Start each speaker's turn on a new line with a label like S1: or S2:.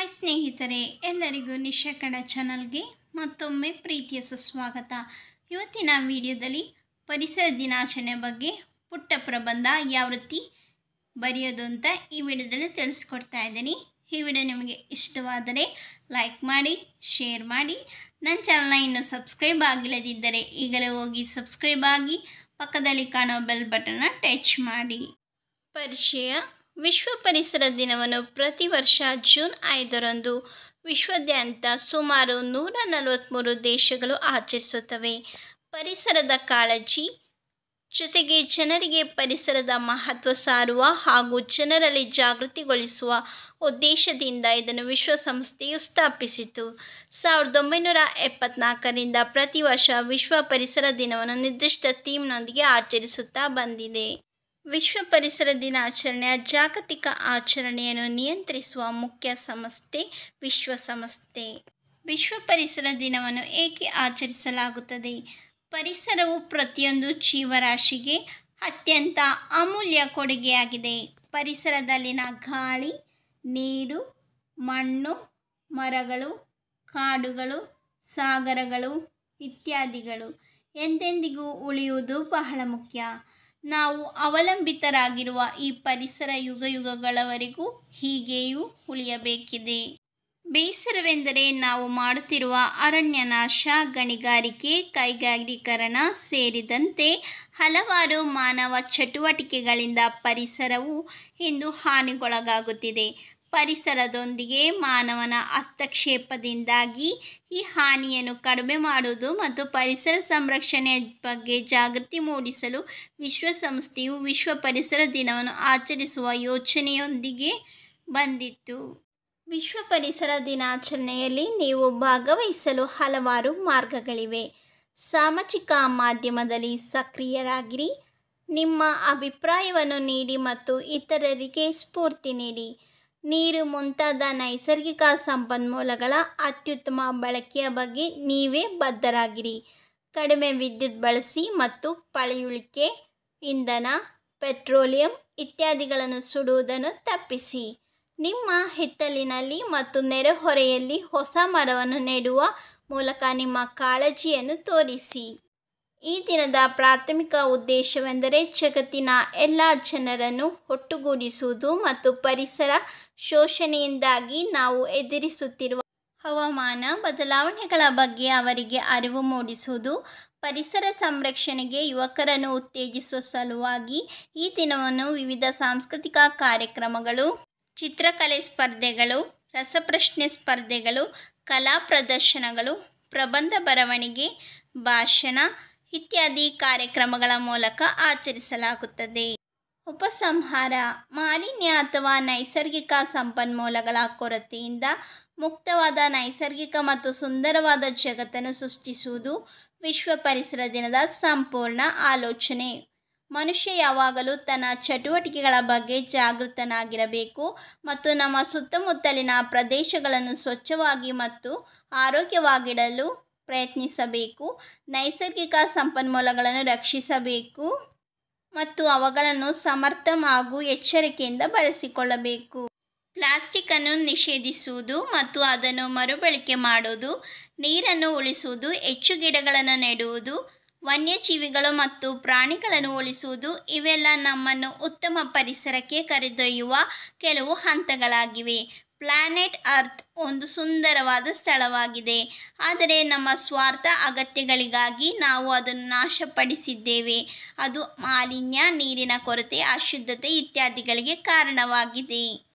S1: Hi ಸ್ನೇಹಿತರೆ, ಎಲ್ಲರಿಗೂ ನಿಶಾ ಚಾನಲ್ಗೆ ಮತ್ತೊಮ್ಮೆ ಪ್ರೀತಿಯ ಸುಸ್ವಾಗತ. ಇವತ್ತಿನ ವಿಡಿಯೋದಲ್ಲಿ ಪರಿಸರ ದಿನಾಚರಣೆ ಬಗ್ಗೆ ಪುಟ್ಟ ಪ್ರಬಂಧ ಯಾವ ರೀತಿ ಬರೆಯೋದು ಅಂತ ಈ ವಿಡಿಯೋದಲ್ಲಿ ತಿಳಿಸ್ಕೊಡ್ತಾ ಇದ್ದೀನಿ. ಈ ವಿಡಿಯೋ ನಿಮಗೆ ಇಷ್ಟವಾದರೆ ಲೈಕ್ ಮಾಡಿ, ಶೇರ್ ಮಾಡಿ. ನನ್ನ ಚಾನಲ್ನ ಇನ್ನೂ ಸಬ್ಸ್ಕ್ರೈಬ್ ಆಗಿಲ್ಲದಿದ್ದರೆ ಈಗಲೇ ಹೋಗಿ ಸಬ್ಸ್ಕ್ರೈಬ್ ಆಗಿ, ಪಕ್ಕದಲ್ಲಿ ಕಾಣೋ ಬೆಲ್ ಬಟನ್ನ ಟಚ್ ಮಾಡಿ. ಪರಿಚಯ. ವಿಶ್ವ ಪರಿಸರ ದಿನವನ್ನು ಪ್ರತಿ ವರ್ಷ ಜೂನ್ 5ರಂದು ವಿಶ್ವಾದ್ಯಂತ ಸುಮಾರು 143 ದೇಶಗಳು ಆಚರಿಸುತ್ತವೆ. ಪರಿಸರದ ಕಾಳಜಿ ಜೊತೆಗೆ ಜನರಿಗೆ ಪರಿಸರದ ಮಹತ್ವ ಸಾರುವ ಹಾಗೂ ಜನರಲ್ಲಿ ಜಾಗೃತಿಗೊಳಿಸುವ ಉದ್ದೇಶದಿಂದ ಇದನ್ನು ವಿಶ್ವಸಂಸ್ಥೆಯು ಸ್ಥಾಪಿಸಿತು. 1974ರಿಂದ ಪ್ರತಿ ವರ್ಷ ವಿಶ್ವ ಪರಿಸರ ದಿನವನ್ನು ನಿರ್ದಿಷ್ಟ ಥೀಮ್ನೊಂದಿಗೆ ಆಚರಿಸುತ್ತಾ ಬಂದಿದೆ. ವಿಶ್ವ ಪರಿಸರ ದಿನಾಚರಣೆಯ ಜಾಗತಿಕ ಆಚರಣೆಯನ್ನು ನಿಯಂತ್ರಿಸುವ ಮುಖ್ಯ ಸಂಸ್ಥೆ ವಿಶ್ವಸಂಸ್ಥೆ. ವಿಶ್ವ ಪರಿಸರ ದಿನವನ್ನು ಏಕೆ ಆಚರಿಸಲಾಗುತ್ತದೆ? ಪರಿಸರವು ಪ್ರತಿಯೊಂದು ಜೀವರಾಶಿಗೆ ಅತ್ಯಂತ ಅಮೂಲ್ಯ ಕೊಡುಗೆಯಾಗಿದೆ. ಪರಿಸರದಲ್ಲಿನ ಗಾಳಿ, ನೀರು, ಮಣ್ಣು, ಮರಗಳು, ಕಾಡುಗಳು, ಸಾಗರಗಳು ಇತ್ಯಾದಿಗಳು ಎಂದೆಂದಿಗೂ ಉಳಿಯುವುದು ಬಹಳ ಮುಖ್ಯ. ನಾವು ಅವಲಂಬಿತರಾಗಿರುವ ಈ ಪರಿಸರ ಯುಗಯುಗಗಳವರೆಗೂ ಹೀಗೆಯೂ ಉಳಿಯಬೇಕಿದೆ. ಬೇಸರವೆಂದರೆ ನಾವು ಮಾಡುತ್ತಿರುವ ಅರಣ್ಯನಾಶ, ಗಣಿಗಾರಿಕೆ, ಕೈಗಾರಿಕೀಕರಣ ಸೇರಿದಂತೆ ಹಲವಾರು ಮಾನವ ಚಟುವಟಿಕೆಗಳಿಂದ ಪರಿಸರವು ಇಂದು ಹಾನಿಗೊಳಗಾಗುತ್ತಿದೆ. ಪರಿಸರದೊಂದಿಗೆ ಮಾನವನ ಹಸ್ತಕ್ಷೇಪದಿಂದಾಗಿ ಈ ಹಾನಿಯನ್ನು ಕಡಿಮೆ ಮಾಡುವುದು ಮತ್ತು ಪರಿಸರ ಸಂರಕ್ಷಣೆಯ ಬಗ್ಗೆ ಜಾಗೃತಿ ಮೂಡಿಸಲು ವಿಶ್ವಸಂಸ್ಥೆಯು ವಿಶ್ವ ಪರಿಸರ ದಿನವನ್ನು ಆಚರಿಸುವ ಯೋಚನೆಯೊಂದಿಗೆ ಬಂದಿತು. ವಿಶ್ವ ಪರಿಸರ ದಿನಾಚರಣೆಯಲ್ಲಿ ನೀವು ಭಾಗವಹಿಸಲು ಹಲವಾರು ಮಾರ್ಗಗಳಿವೆ. ಸಾಮಾಜಿಕ ಮಾಧ್ಯಮದಲ್ಲಿ ಸಕ್ರಿಯರಾಗಿರಿ, ನಿಮ್ಮ ಅಭಿಪ್ರಾಯವನ್ನು ನೀಡಿ ಮತ್ತು ಇತರರಿಗೆ ಸ್ಫೂರ್ತಿ ನೀಡಿ. ನೀರು ಮುಂತಾದ ನೈಸರ್ಗಿಕ ಸಂಪನ್ಮೂಲಗಳ ಅತ್ಯುತ್ತಮ ಬಳಕೆಯ ಬಗ್ಗೆ ನೀವೇ ಬದ್ಧರಾಗಿರಿ. ಕಡಿಮೆ ವಿದ್ಯುತ್ ಬಳಸಿ ಮತ್ತು ಪಳೆಯುಳಿಕೆ ಇಂಧನ, ಪೆಟ್ರೋಲಿಯಂ ಇತ್ಯಾದಿಗಳನ್ನು ಸುಡುವುದನ್ನು ತಪ್ಪಿಸಿ. ನಿಮ್ಮ ಹಿತ್ತಲಿನಲ್ಲಿ ಮತ್ತು ನೆರೆಹೊರೆಯಲ್ಲಿ ಹೊಸ ಮರವನ್ನು ನೆಡುವ ಮೂಲಕ ನಿಮ್ಮ ಕಾಳಜಿಯನ್ನು ತೋರಿಸಿ. ಈ ದಿನದ ಪ್ರಾಥಮಿಕ ಉದ್ದೇಶವೆಂದರೆ ಜಗತ್ತಿನ ಎಲ್ಲ ಜನರನ್ನು ಒಟ್ಟುಗೂಡಿಸುವುದು ಮತ್ತು ಪರಿಸರ ಶೋಷಣೆಯಿಂದಾಗಿ ನಾವು ಎದುರಿಸುತ್ತಿರುವ ಹವಾಮಾನ ಬದಲಾವಣೆಗಳ ಬಗ್ಗೆ ಅವರಿಗೆ ಅರಿವು ಮೂಡಿಸುವುದು. ಪರಿಸರ ಸಂರಕ್ಷಣೆಗೆ ಯುವಕರನ್ನು ಉತ್ತೇಜಿಸುವ ಸಲುವಾಗಿ ಈ ದಿನವನ್ನು ವಿವಿಧ ಸಾಂಸ್ಕೃತಿಕ ಕಾರ್ಯಕ್ರಮಗಳು, ಚಿತ್ರಕಲೆ ಸ್ಪರ್ಧೆಗಳು, ರಸಪ್ರಶ್ನೆ ಸ್ಪರ್ಧೆಗಳು, ಕಲಾ ಪ್ರದರ್ಶನಗಳು, ಪ್ರಬಂಧ ಬರವಣಿಗೆ, ಭಾಷಣ ಇತ್ಯಾದಿ ಕಾರ್ಯಕ್ರಮಗಳ ಮೂಲಕ ಆಚರಿಸಲಾಗುತ್ತದೆ. ಉಪಸಂಹಾರ. ಮಾಲಿನ್ಯ ಅಥವಾ ನೈಸರ್ಗಿಕ ಸಂಪನ್ಮೂಲಗಳ ಕೊರತೆಯಿಂದ ಮುಕ್ತವಾದ ನೈಸರ್ಗಿಕ ಮತ್ತು ಸುಂದರವಾದ ಜಗತ್ತನ್ನು ಸೃಷ್ಟಿಸುವುದು ವಿಶ್ವ ಪರಿಸರ ದಿನದ ಸಂಪೂರ್ಣ ಆಲೋಚನೆ. ಮನುಷ್ಯ ಯಾವಾಗಲೂ ತನ್ನ ಚಟುವಟಿಕೆಗಳ ಬಗ್ಗೆ ಜಾಗೃತನಾಗಿರಬೇಕು ಮತ್ತು ನಮ್ಮ ಸುತ್ತಮುತ್ತಲಿನ ಪ್ರದೇಶಗಳನ್ನು ಸ್ವಚ್ಛವಾಗಿ ಮತ್ತು ಆರೋಗ್ಯವಾಗಿಡಲು ಪ್ರಯತ್ನಿಸಬೇಕು. ನೈಸರ್ಗಿಕ ಸಂಪನ್ಮೂಲಗಳನ್ನು ರಕ್ಷಿಸಬೇಕು ಮತ್ತು ಅವುಗಳನ್ನು ಸಮರ್ಥ ಹಾಗೂ ಎಚ್ಚರಿಕೆಯಿಂದ ಬಳಸಿಕೊಳ್ಳಬೇಕು. ಪ್ಲಾಸ್ಟಿಕ್ ಅನ್ನು ನಿಷೇಧಿಸುವುದು ಮತ್ತು ಅದನ್ನು ಮರುಬಳಕೆ ಮಾಡುವುದು, ನೀರನ್ನು ಉಳಿಸುವುದು, ಹೆಚ್ಚು ಗಿಡಗಳನ್ನು ನೆಡುವುದು, ವನ್ಯಜೀವಿಗಳು ಮತ್ತು ಪ್ರಾಣಿಗಳನ್ನು ಉಳಿಸುವುದು ಇವೆಲ್ಲ ನಮ್ಮನ್ನು ಉತ್ತಮ ಪರಿಸರಕ್ಕೆ ಕರೆದೊಯ್ಯುವ ಕೆಲವು ಹಂತಗಳಾಗಿವೆ. ಪ್ಲಾನೆಟ್ ಅರ್ತ್ ಒಂದು ಸುಂದರವಾದ ಸ್ಥಳವಾಗಿದೆ, ಆದರೆ ನಮ್ಮ ಸ್ವಾರ್ಥ ಅಗತ್ಯಗಳಿಗಾಗಿ ನಾವು ಅದನ್ನು ನಾಶಪಡಿಸಿದ್ದೇವೆ. ಅದು ಮಾಲಿನ್ಯ, ನೀರಿನ ಕೊರತೆ, ಅಶುದ್ಧತೆ ಇತ್ಯಾದಿಗಳಿಗೆ ಕಾರಣವಾಗಿದೆ.